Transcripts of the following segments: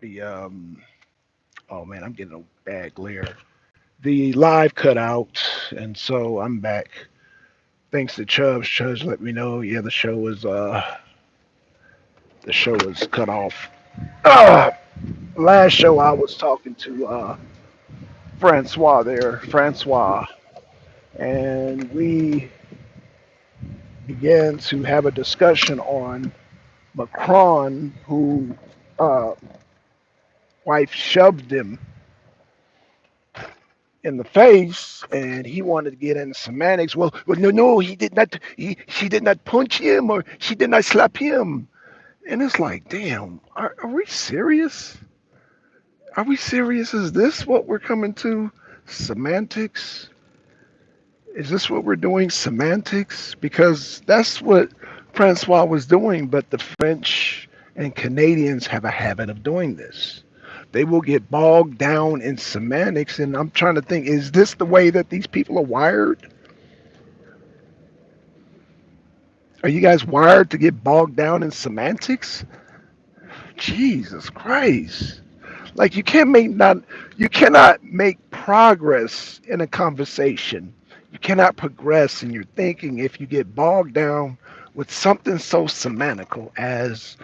The oh man, I'm getting a bad glare. The live cut out, and so I'm back. Thanks to Chubbs. Chubbs let me know. Yeah, the show was cut off. Uh, Last show I was talking to Francois there, Francois, and we began to have a discussion on Macron, who uh, wife shoved him in the face, and he wanted to get into semantics. No, no, he did not. She did not punch him, or she did not slap him. And it's like, damn, are we serious? Are we serious? Is this what we're coming to? Semantics? Is this what we're doing? Semantics? Because that's what Francois was doing, but the French and Canadians have a habit of doing this. They will get bogged down in semantics, and I'm trying to think, is this the way that these people are wired? Are you guys wired to get bogged down in semantics? Jesus Christ. Like you cannot make progress in a conversation. You cannot progress in your thinking if you get bogged down with something so semantical as,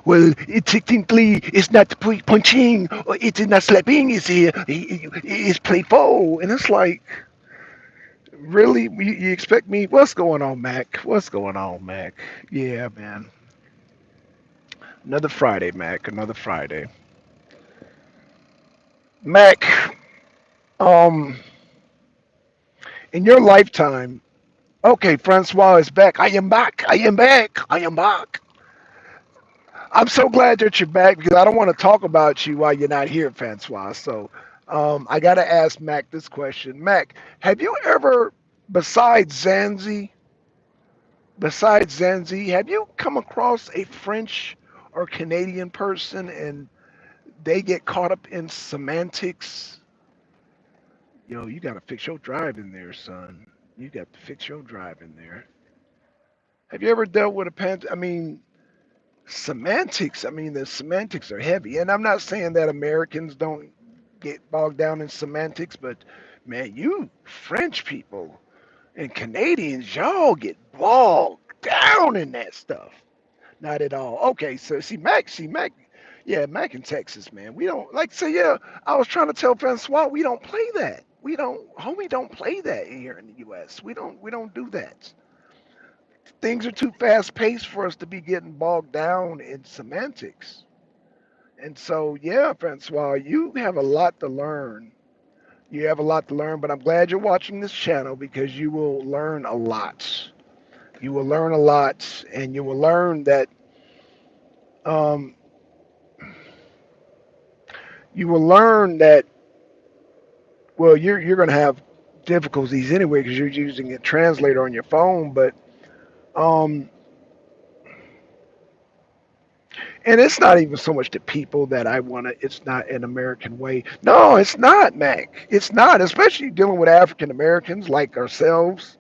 well, it technically it's not punching or it is not slapping, it's playful. And it's like, really? You expect me? What's going on, Mac? What's going on, Mac? Yeah, man. Another Friday, Mac. Another Friday. Mac, um, in your lifetime, okay, Francois is back. I am back. I am back. I am back. I'm so glad that you're back because I don't want to talk about you while you're not here, Francois. So I got to ask Mac this question. Mac, have you ever, besides Zanzi, besides Zanzi, have you come across a French or Canadian person and they get caught up in semantics? Yo, you got to fix your drive in there, son. You got to fix your drive in there. Have you ever dealt with a I mean, semantics. I mean, the semantics are heavy, and I'm not saying that Americans don't get bogged down in semantics, but man, you French people and Canadians, y'all get bogged down in that stuff. Not at all. Okay, so see Mac, yeah, Mac in Texas, man. We don't like say, yeah. I was trying to tell Francois we don't play that. We don't, homie, don't play that here in the U.S. We don't do that. Things are too fast paced for us to be getting bogged down in semantics. And so, yeah, Francois, you have a lot to learn. You have a lot to learn, but I'm glad you're watching this channel because you will learn a lot. You will learn a lot, and you will learn that um, you will learn that well, you're going to have difficulties anyway because you're using a translator on your phone, but um, and it's not even so much the people that I want to, it's not an American way. No, it's not, Mac. It's not, especially dealing with African Americans like ourselves.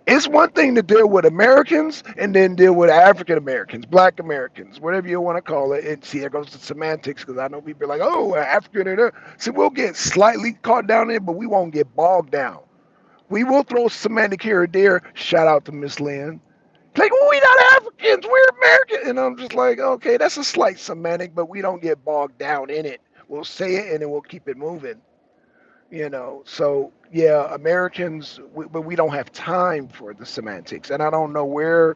It's one thing to deal with Americans and then deal with African Americans, Black Americans, whatever you want to call it. And see, there goes the semantics because I know people are like, oh, African. See, we'll get slightly caught down in, but we won't get bogged down. We will throw semantic here or there. Shout out to Miss Lynn. Like, well, we not Africans, we're American. And I'm just like, okay, that's a slight semantic, but we don't get bogged down in it. We'll say it and then we'll keep it moving. So yeah, Americans, but we don't have time for the semantics. And I don't know where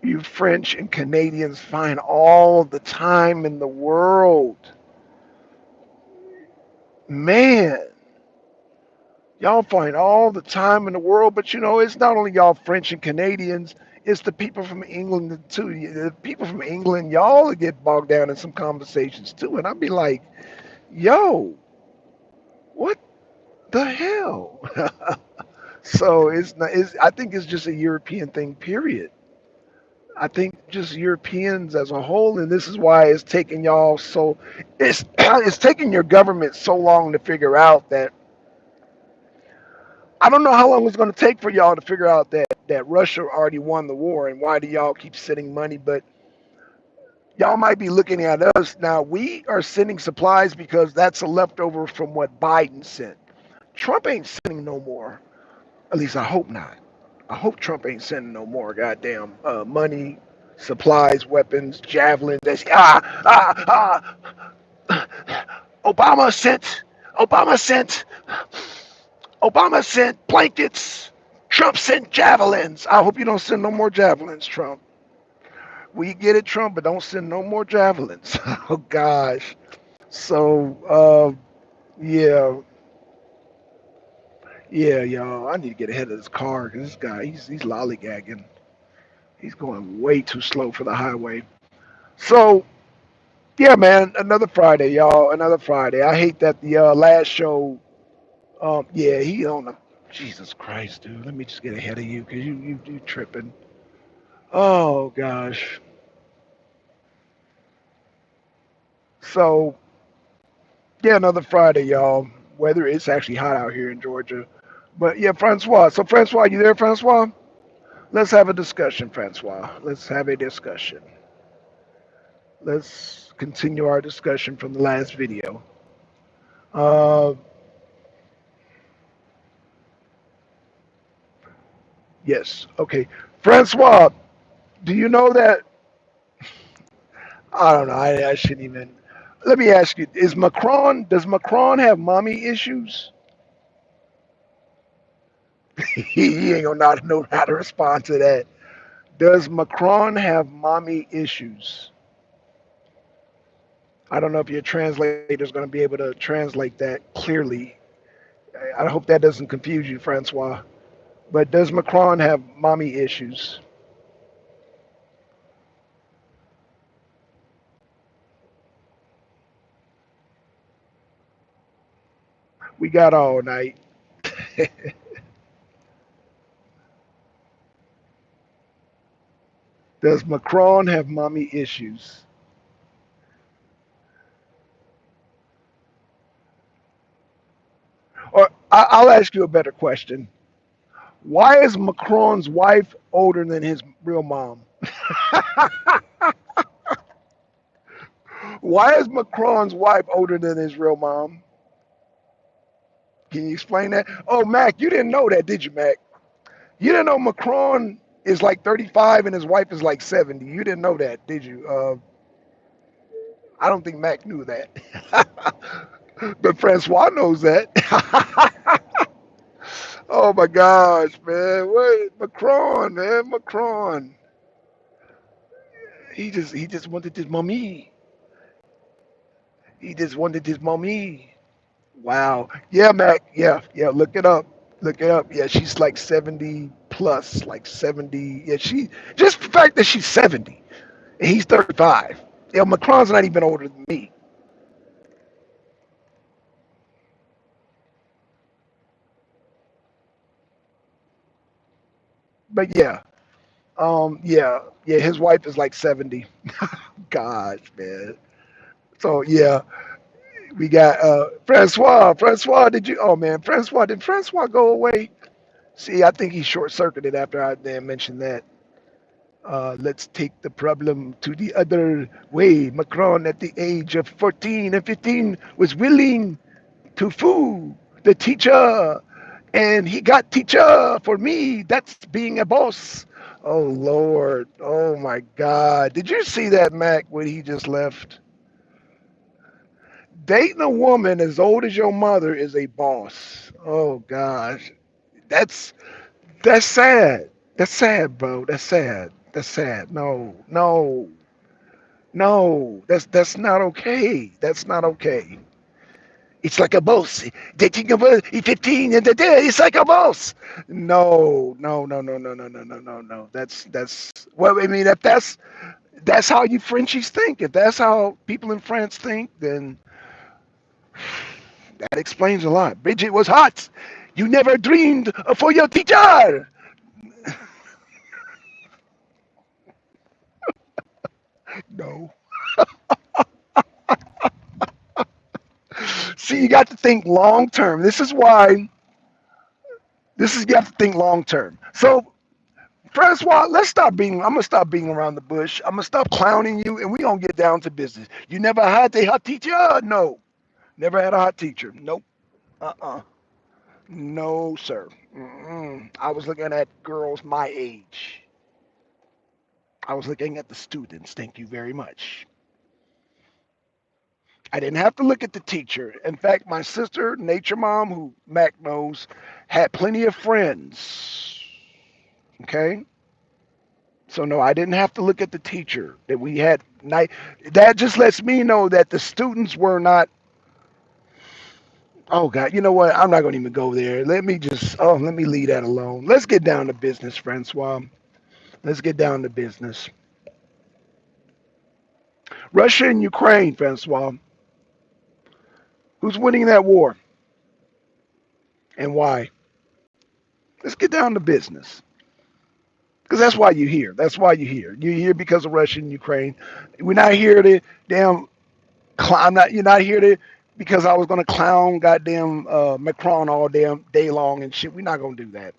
you French and Canadians find all the time in the world. Man, y'all find all the time in the world, but it's not only y'all French and Canadians, it's the people from England too. The people from England, y'all get bogged down in some conversations too. And I'd be like, yo, what the hell? So it's not. I think it's just a European thing. Period. I think just Europeans as a whole, and this is why it's taking y'all so. It's taking your government so long to figure out that I don't know how long it's going to take for y'all to figure out that Russia already won the war, and why do y'all keep sending money? But y'all might be looking at us now. We are sending supplies because that's a leftover from what Biden sent. Trump ain't sending no more. At least I hope not. I hope Trump ain't sending no more goddamn money, supplies, weapons, javelins. That's Obama sent. Obama sent. Obama sent blankets. Trump sent javelins. I hope you don't send no more javelins, Trump. We get it, Trump, but don't send no more javelins. Oh gosh. So yeah, yeah, y'all. I need to get ahead of this car because this guy, he's lollygagging. He's going way too slow for the highway. So yeah, man, another Friday, y'all. Another Friday. I hate that the last show. Yeah, he on the. Jesus Christ, dude. Let me just get ahead of you because you tripping. Oh gosh. So yeah, another Friday, y'all. Weather is actually hot out here in Georgia. But yeah, Francois. So Francois, you there, Francois? Let's have a discussion, Francois. Let's have a discussion. Let's continue our discussion from the last video. Uh, yes. Okay. Francois, do you know that? I don't know. I shouldn't even. Let me ask you: Does Macron have mommy issues? He ain't gonna not know how to respond to that. Does Macron have mommy issues? I don't know if your translator's going to be able to translate that clearly. I hope that doesn't confuse you, Francois. But does Macron have mommy issues? We got all night. Does Macron have mommy issues? Or I'll ask you a better question. Why is Macron's wife older than his real mom? Why is Macron's wife older than his real mom? Can you explain that? Oh, Mac, you didn't know that, did you, Mac? You didn't know Macron is like 35 and his wife is like 70. You didn't know that, did you? I don't think Mac knew that. But Francois knows that. Oh my gosh, man. What Macron, man? Macron. He just wanted his mommy. He just wanted his mommy. Wow. Yeah, Mac. Yeah, yeah. Look it up. Look it up. Yeah, she's like 70 plus, like 70. Yeah, she just the fact that she's 70 and he's 35. Yeah, Macron's not even older than me. But yeah, yeah. His wife is like 70. Gosh, man. So yeah, we got Francois. Francois, did you? Oh man, Francois, did Francois go away? See, I think he short circuited after I then mentioned that. Let's take the problem to the other way. Macron, at the age of 14 and 15, was willing to fool the teacher, and he got teacher for me. That's being a boss. Oh Lord! Oh my God! Did you see that, Mac? When he just left? Dating a woman as old as your mother is a boss. Oh gosh, that's that's sad. That's sad, bro. That's sad. That's sad. No, no, no. That's not okay. That's not okay. It's like a boss. Dating a 15 and it's like a boss. No, no, no, no, no, no, no, no, no, no. That's well. I mean, if that's how you Frenchies think. If that's how people in France think, then that explains a lot. Bridget was hot. You never dreamed for your teacher. No. See, you got to think long term. This is why. This is you have to think long term. So Francois, let's stop being. I'm gonna stop being around the bush. I'm gonna stop clowning you, and we gonna get down to business. You never had a hot teacher? No, never had a hot teacher. Nope. Uh-uh. No, sir. Mm-mm. I was looking at girls my age. I was looking at the students. Thank you very much. I didn't have to look at the teacher. In fact, my sister, Nature Mom, who Mac knows, had plenty of friends. Okay? So no, I didn't have to look at the teacher. That we had night that just lets me know that the students were not. Oh God, you know what? I'm not gonna even go there. Let me leave that alone. Let's get down to business, Francois. Let's get down to business. Russia and Ukraine, Francois. Who's winning that war and why? Let's get down to business. Because that's why you're here. That's why you're here. You're here because of Russia and Ukraine. We're not here to damn. I'm not. You're not here to because I was gonna clown goddamn Macron all damn day long and shit. We're not gonna do that.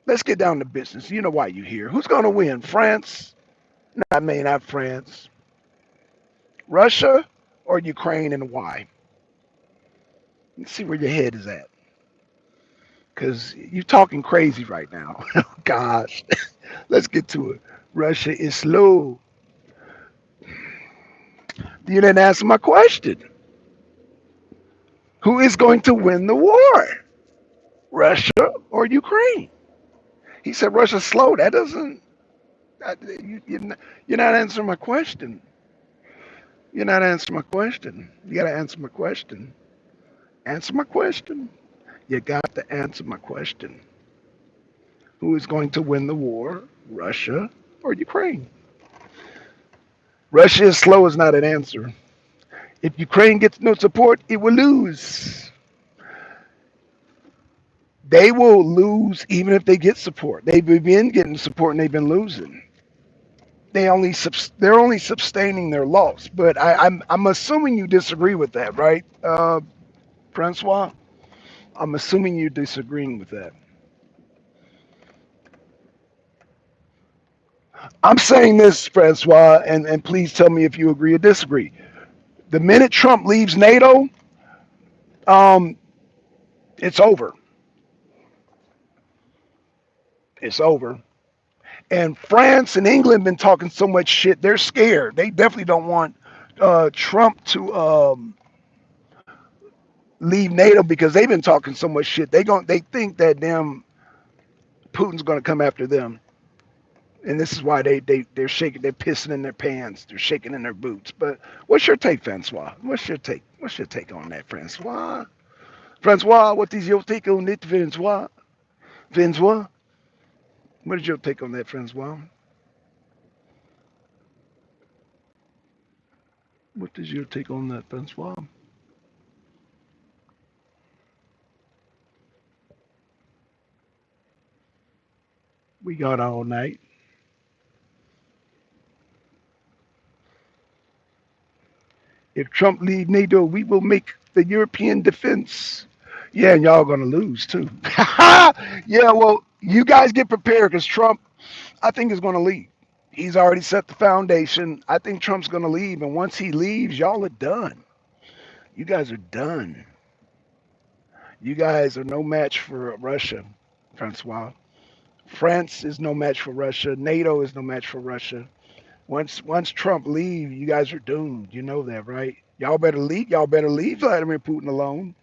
Let's get down to business. You know why you're here. Who's gonna win? France? Not France. Russia or Ukraine, and why? Let's see where your head is at. Because you're talking crazy right now. Oh, gosh. Let's get to it. Russia is slow. You didn't answer my question. Who is going to win the war? Russia or Ukraine? He said Russia's slow. That doesn't. You're not answering my question. You're not answering my question. You got to answer my question. Answer my question. You got to answer my question. Who is going to win the war? Russia or Ukraine? Russia is slow is not an answer. If Ukraine gets no support, it will lose. They will lose even if they get support. They've been getting support and they've been losing. They're only sustaining their loss. But I'm assuming you disagree with that, right, Francois? I'm assuming you're disagreeing with that. I'm saying this, Francois, and please tell me if you agree or disagree. The minute Trump leaves NATO, um, it's over. It's over. And France and England been talking so much shit. They're scared. They definitely don't want Trump to leave NATO because they've been talking so much shit. They think that damn Putin's gonna come after them. And this is why they're shaking, they're pissing in their pants, they're shaking in their boots. But what's your take, Francois? What's your take? What's your take on that, Francois? Francois, what is your take on it, Francois? Francois, what is your take on that, Francois? What is your take on that, Francois? We got all night. If Trump leave NATO, we will make the European defense. Yeah, and y'all gonna lose too. Yeah, well, you guys get prepared because Trump, I think, is gonna leave. He's already set the foundation. I think Trump's gonna leave, and once he leaves, y'all are done. You guys are done. You guys are no match for Russia, Francois. France is no match for Russia. NATO is no match for Russia. Once Trump leaves, you guys are doomed. You know that, right? Y'all better leave. Y'all better leave Vladimir Putin alone.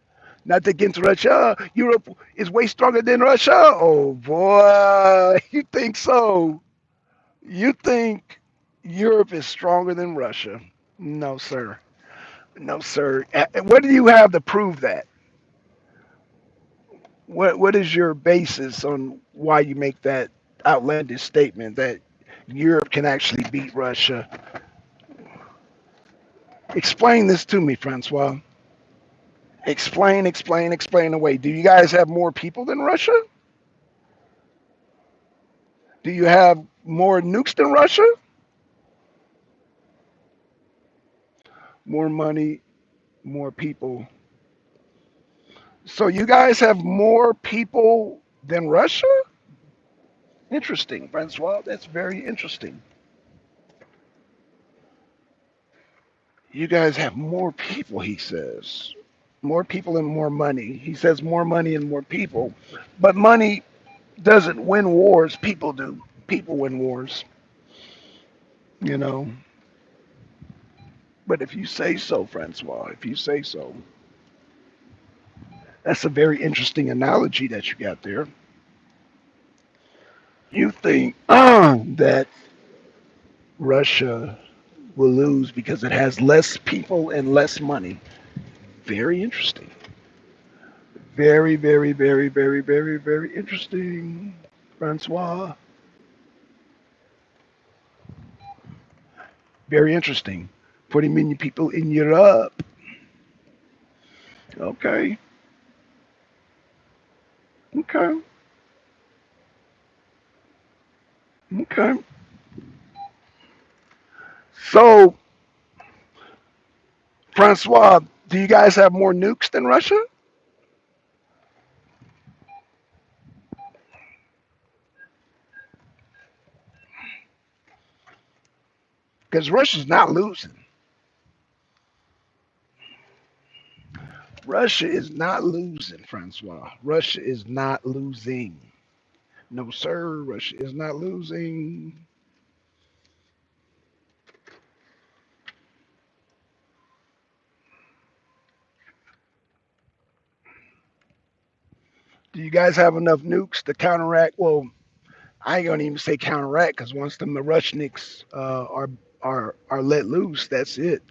Not against Russia. Europe is way stronger than Russia. Oh boy, you think so? You think Europe is stronger than Russia? No, sir. No, sir. What do you have to prove that? What is your basis on why you make that outlandish statement that Europe can actually beat Russia? Explain this to me, Francois. Explain away. Do you guys have more people than Russia? Do you have more nukes than Russia? More money, more people. So you guys have more people than Russia? Interesting, Francois. That's very interesting. You guys have more people, he says. More people and more money. He says more money and more people. But money doesn't win wars, people do. People win wars, you know. But if you say so, Francois, if you say so, that's a very interesting analogy that you got there. You think that Russia will lose because it has less people and less money. Very interesting. Very, very, very, very, very, very interesting, Francois. Very interesting. 40 million people in Europe. Okay. Okay. Okay. So, Francois, do you guys have more nukes than Russia? Because Russia's not losing. Russia is not losing, Francois. Russia is not losing. No, sir. Russia is not losing. Do you guys have enough nukes to counteract? Well, I ain't gonna even say counteract because once the Rushniks are let loose, that's it.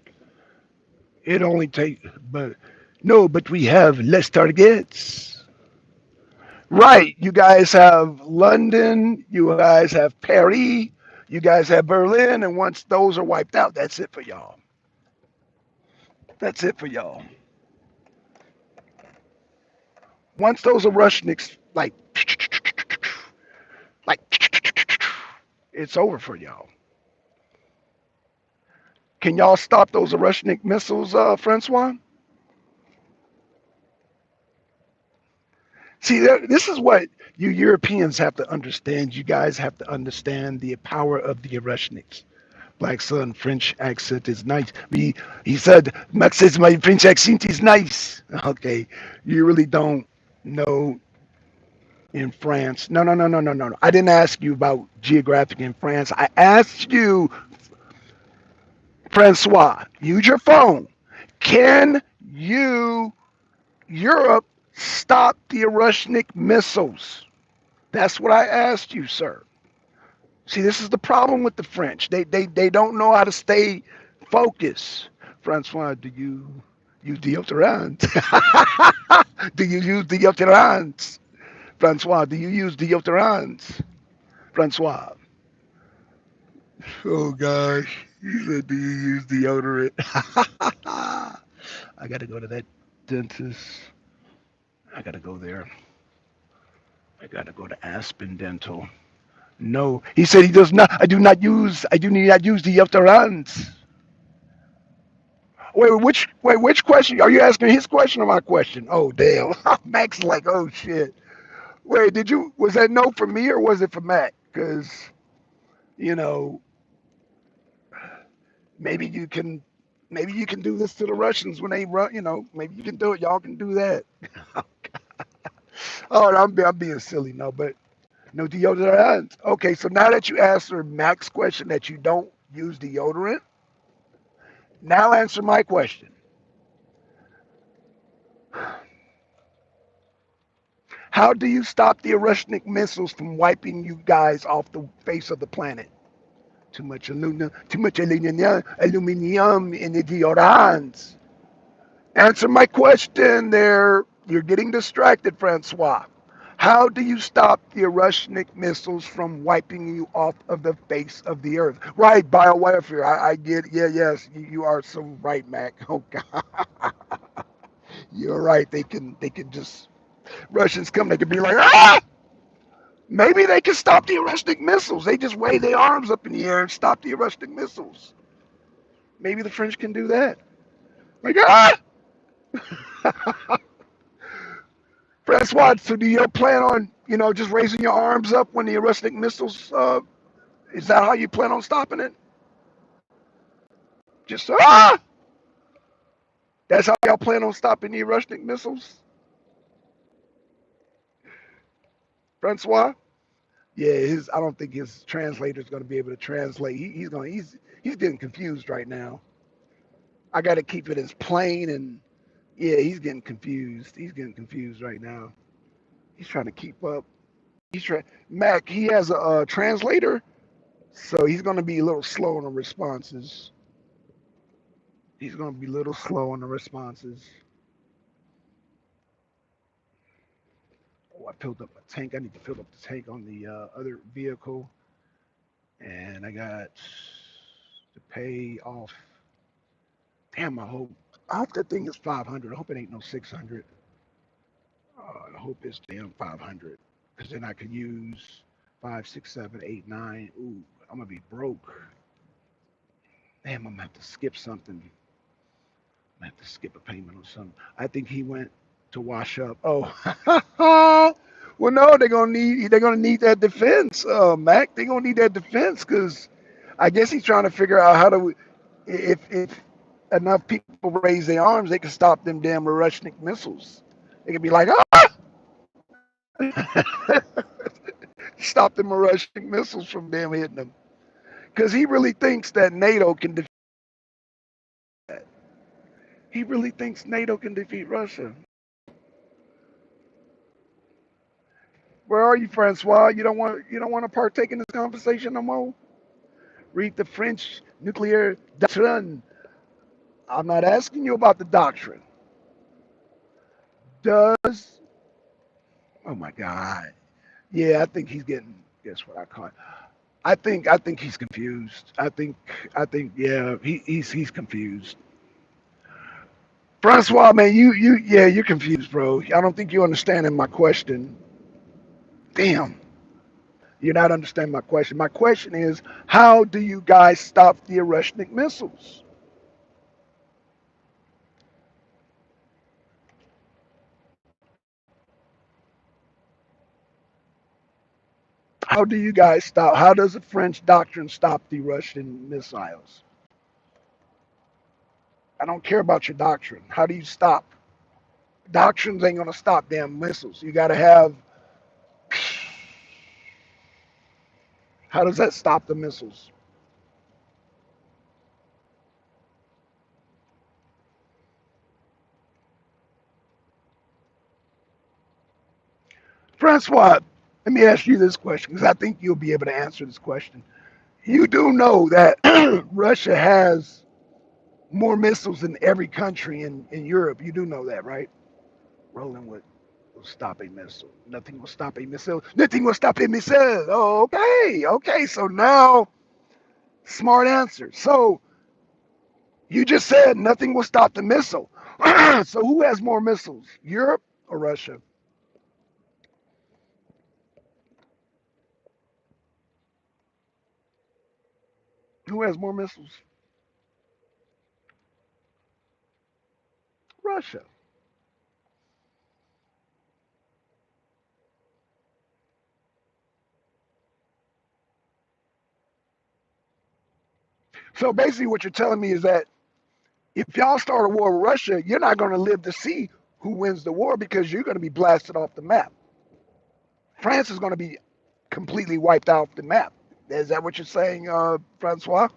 It only take, but no, but we have less targets. Right, you guys have London, you guys have Paris, you guys have Berlin, and once those are wiped out, that's it for y'all. That's it for y'all. Once those are Rushniks, like, it's over for y'all. Can y'all stop those Rushnik missiles, Francois? See, this is what you Europeans have to understand. You guys have to understand the power of the Rushniks. Black son, French accent is nice. He said, Max says my French accent is nice. Okay, you really don't know in France. No, no, no, no, no, no. I didn't ask you about geographic in France. I asked you, Francois, use your phone. Can you, Europe, stop the Rushnik missiles? That's what I asked you, sir. See, this is the problem with the French. They don't know how to stay focused. Francois, do you use deodorant? Do you use deodorant? Francois, do you use deodorant? Francois. Oh gosh. He said, do you use deodorant? I gotta go to that dentist. I gotta go there. I gotta go to Aspen Dental. No. He said he does not I do not use deodorant. Which question? Are you asking his question or my question? Oh damn. Mac's like, oh shit. Wait, was that no for me or was it for Mac? Because, you know, maybe you can maybe you can do this to the Russians when they run, maybe you can do it. Y'all can do that. Oh, I'm being silly, no, but no deodorant. Okay, so now that you answered Mac's question that you don't use deodorant, now answer my question. How do you stop the Russian missiles from wiping you guys off the face of the planet? Too much aluminum in the deodorants. Answer my question there. You're getting distracted, Francois. How do you stop the Russian missiles from wiping you off of the face of the earth? Right, biowarfare. I get it. Yeah, yes, you are so right, Mac. Oh God, you're right. They can just Russians come. They can be like, ah! Maybe they can stop the Russian missiles. They just wave their arms up in the air and stop the Russian missiles. Maybe the French can do that. Like, ah! Francois, so do you plan on, just raising your arms up when the Russian missiles, is that how you plan on stopping it? Just, that's how y'all plan on stopping the Russian missiles? Francois? Yeah, I don't think his translator's going to be able to translate. He's getting confused right now. I got to keep it as plain and yeah, he's getting confused. He's getting confused right now. He's trying to keep up. Mac. He has a translator, so he's going to be a little slow on the responses. He's going to be a little slow on the responses. Oh, I filled up my tank. I need to fill up the tank on the other vehicle, and I got to pay off. Damn, I hope that thing is 500. I hope it ain't no 600. I hope it's damn 500, because then I could use 5, 6, 7, 8, 9. Ooh, I'm gonna be broke. Damn, I'm gonna have to skip something. I'm gonna have to skip a payment or something. I think he went to wash up. Oh, well, no, they're gonna need that defense, Mac. They're gonna need that defense because I guess he's trying to figure out how to, if enough people raise their arms, they can stop them damn Russian missiles. They can be like, stop them Russian missiles from damn hitting them. Because he really thinks that NATO can defeat that. He really thinks NATO can defeat Russia. Where are you, Francois? You don't want to partake in this conversation no more? Read the French nuclear doctrine. I'm not asking you about the doctrine. Does Oh my God. Yeah, I think he's getting, guess what I call it. I think he's confused. I think yeah, he's confused. Francois, man, yeah, you're confused, bro. I don't think you're understanding my question. Damn, you're not understanding my question. My question is, how do you guys stop the Russian missiles? How do you guys stop? How does the French doctrine stop the Russian missiles? I don't care about your doctrine. How do you stop? Doctrines ain't gonna stop damn missiles. You gotta have. How does that stop the missiles? Francois, let me ask you this question because I think you'll be able to answer this question. You do know that Russia has more missiles than every country in Europe. You do know that, right? Rolling will stop a missile. Nothing will stop a missile. Nothing will stop a missile. Oh, okay. Okay. So now, smart answer. So you just said nothing will stop the missile. So who has more missiles, Europe or Russia? Who has more missiles? Russia. So basically, what you're telling me is that if y'all start a war with Russia, you're not going to live to see who wins the war because you're going to be blasted off the map. France is going to be completely wiped off the map. Is that what you're saying, Francois?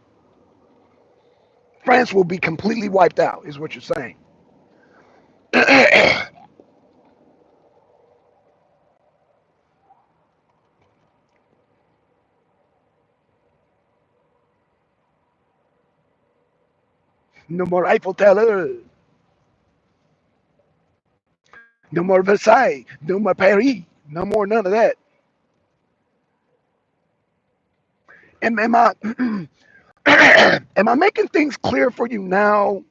France will be completely wiped out, is what you're saying. No more Eiffel Tower, no more Versailles, no more Paris, no more none of that. Am I am I making things clear for you now?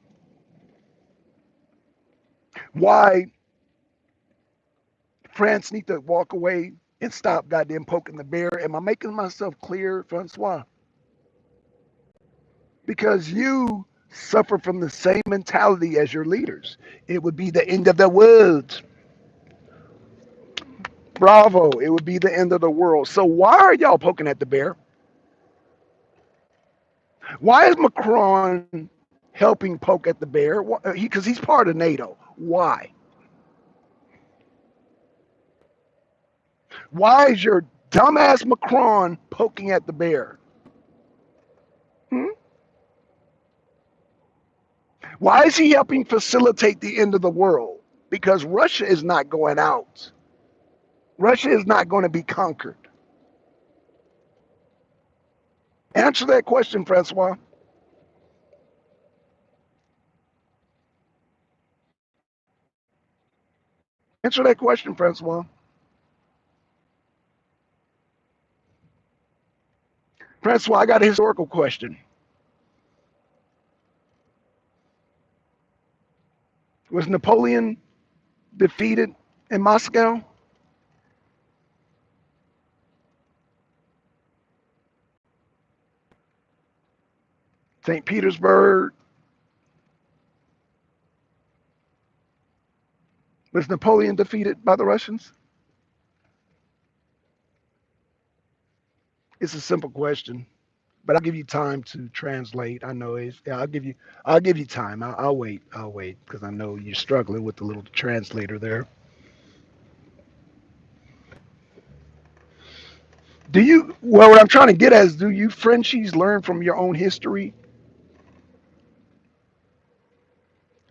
Why France need to walk away and stop goddamn poking the bear? Am I making myself clear, Francois? Because you suffer from the same mentality as your leaders. It would be the end of the world. Bravo. It would be the end of the world. So why are y'all poking at the bear? Why is Macron helping poke at the bear? Because he's part of NATO. Why? Why is your dumbass Macron poking at the bear? Hmm? Why is he helping facilitate the end of the world? Because Russia is not going out. Russia is not going to be conquered. Answer that question, Francois. Answer that question, Francois. Francois, I got a historical question. Was Napoleon defeated in Moscow? St. Petersburg? Was Napoleon defeated by the Russians? It's a simple question, but I'll give you time to translate. I know it's. Yeah, I'll give you time. I'll wait. I'll wait because I know you're struggling with the little translator there. Do you? Well, what I'm trying to get at is, do you Frenchies learn from your own history?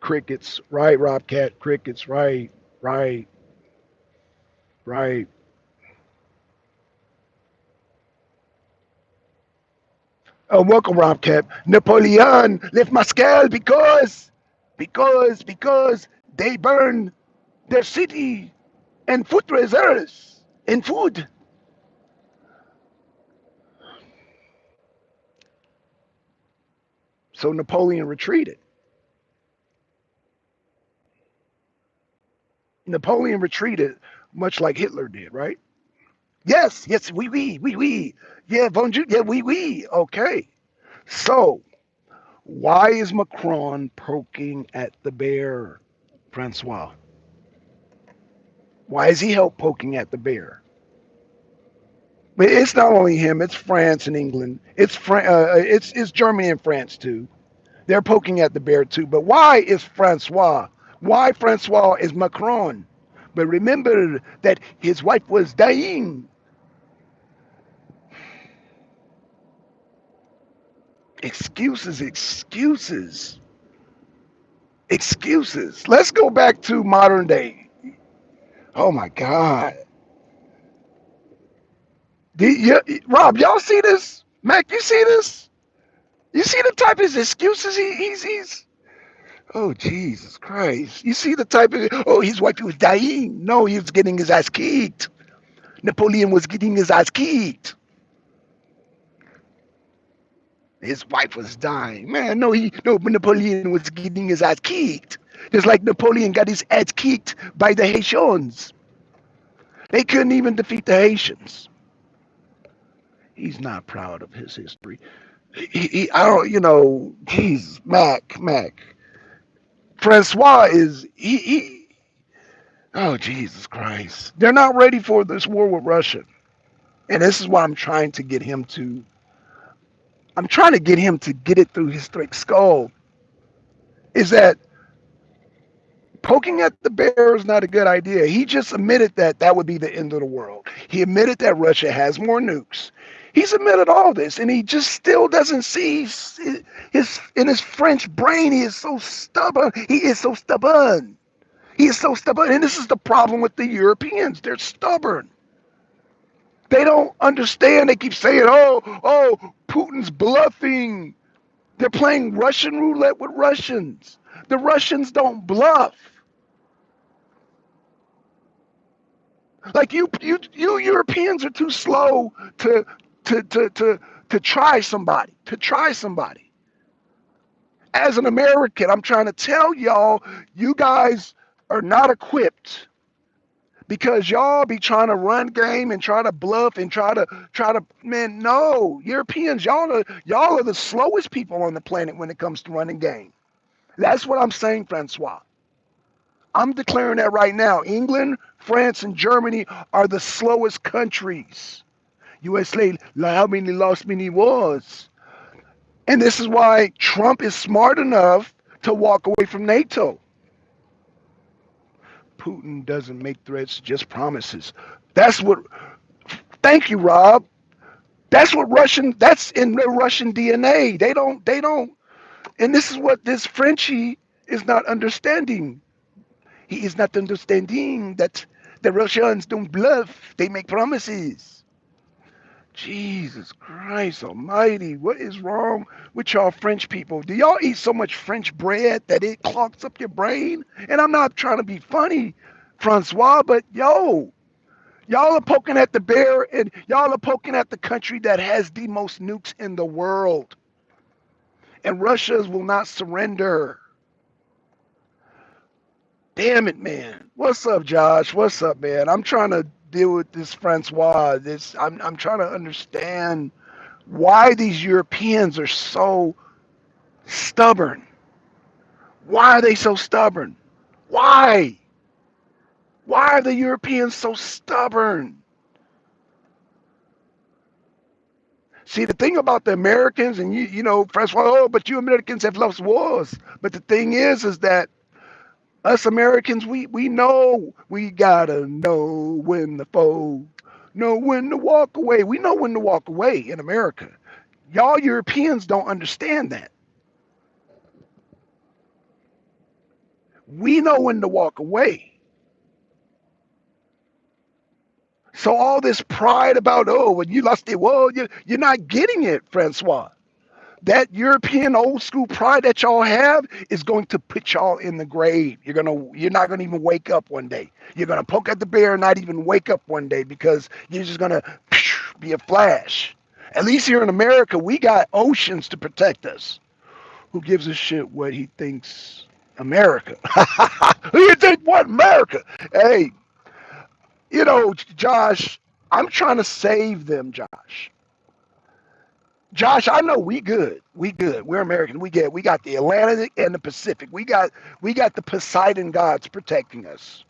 Crickets, right, Rob Cat? Crickets, right, right, right. Oh, welcome, Rob Cat. Napoleon left Moscow because they burned their city and food reserves and food. So Napoleon retreated. Napoleon retreated, much like Hitler did, right? Yes, yes, oui. Yeah, bonjour, yeah, oui. Okay. So, why is Macron poking at the bear, Francois? Why is he help poking at the bear? But it's not only him; it's France and England. It's Germany and France too. They're poking at the bear too. But why is Francois? Why Francois is Macron? But remember that his wife was dying. Excuses. Excuses. Let's go back to modern day. Oh my God. Rob, y'all see this? Mac, you see this? You see the type of excuses he's. Oh Jesus Christ! You see the type of. Oh, his wife was dying. No, he was getting his ass kicked. Napoleon was getting his ass kicked. His wife was dying. Man, no, Napoleon was getting his ass kicked. Just like Napoleon got his ass kicked by the Haitians. They couldn't even defeat the Haitians. He's not proud of his history. I don't, Jesus, Mac. Francois is, oh, Jesus Christ. They're not ready for this war with Russia. And this is why I'm trying to get him to get it through his thick skull, is that poking at the bear is not a good idea. He just admitted that that would be the end of the world. He admitted that Russia has more nukes. He's admitted all this, and he just still doesn't see his in his French brain. He is so stubborn. He is so stubborn, and this is the problem with the Europeans. They're stubborn. They don't understand. They keep saying, "Oh, Putin's bluffing." They're playing Russian roulette with Russians. The Russians don't bluff. Like you Europeans are too slow to try somebody. To try somebody. As an American, I'm trying to tell y'all, you guys are not equipped because y'all be trying to run game and try to bluff and try to man. No, Europeans, y'all are the slowest people on the planet when it comes to running game. That's what I'm saying, Francois. I'm declaring that right now. England, France, and Germany are the slowest countries. USA, how many lost many wars? And this is why Trump is smart enough to walk away from NATO. Putin doesn't make threats, just promises. That's what. Thank you, Rob. That's what Russian. That's in the Russian DNA. They don't. They don't. And this is what this Frenchie is not understanding. He is not understanding that the Russians don't bluff. They make promises. Jesus Christ Almighty, what is wrong with y'all French people? Do y'all eat so much French bread that it clogs up your brain? And I'm not trying to be funny, Francois, but yo, y'all are poking at the bear and y'all are poking at the country that has the most nukes in the world. And Russia's will not surrender. Damn it, man. What's up, Josh? What's up, man? I'm trying to deal with this Francois. I'm trying to understand why these Europeans are so stubborn. Why are they so stubborn? Why? Why are the Europeans so stubborn? See, the thing about the Americans, and you know, Francois, oh, but you Americans have lost wars. But the thing is that us Americans, we know we gotta know when to fold, know when to walk away. We know when to walk away in America. Y'all Europeans don't understand that. We know when to walk away. So all this pride about, oh, when you lost it, well, you're not getting it, Francois. That European old school pride that y'all have is going to put y'all in the grave. You're not gonna even wake up one day. You're gonna poke at the bear and not even wake up one day because you're just gonna be a flash. At least here in America, we got oceans to protect us. Who gives a shit what he thinks America? Who you think what America? Hey, you know, Josh, I'm trying to save them, Josh. Josh, I know we good. We good. We're American. We got the Atlantic and the Pacific. We got the Poseidon gods protecting us.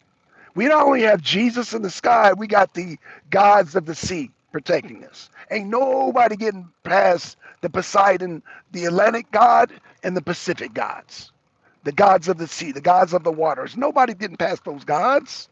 We not only have Jesus in the sky, we got the gods of the sea protecting us. Ain't nobody getting past the Poseidon, the Atlantic god, and the Pacific gods. The gods of the sea, the gods of the waters. Nobody getting past those gods.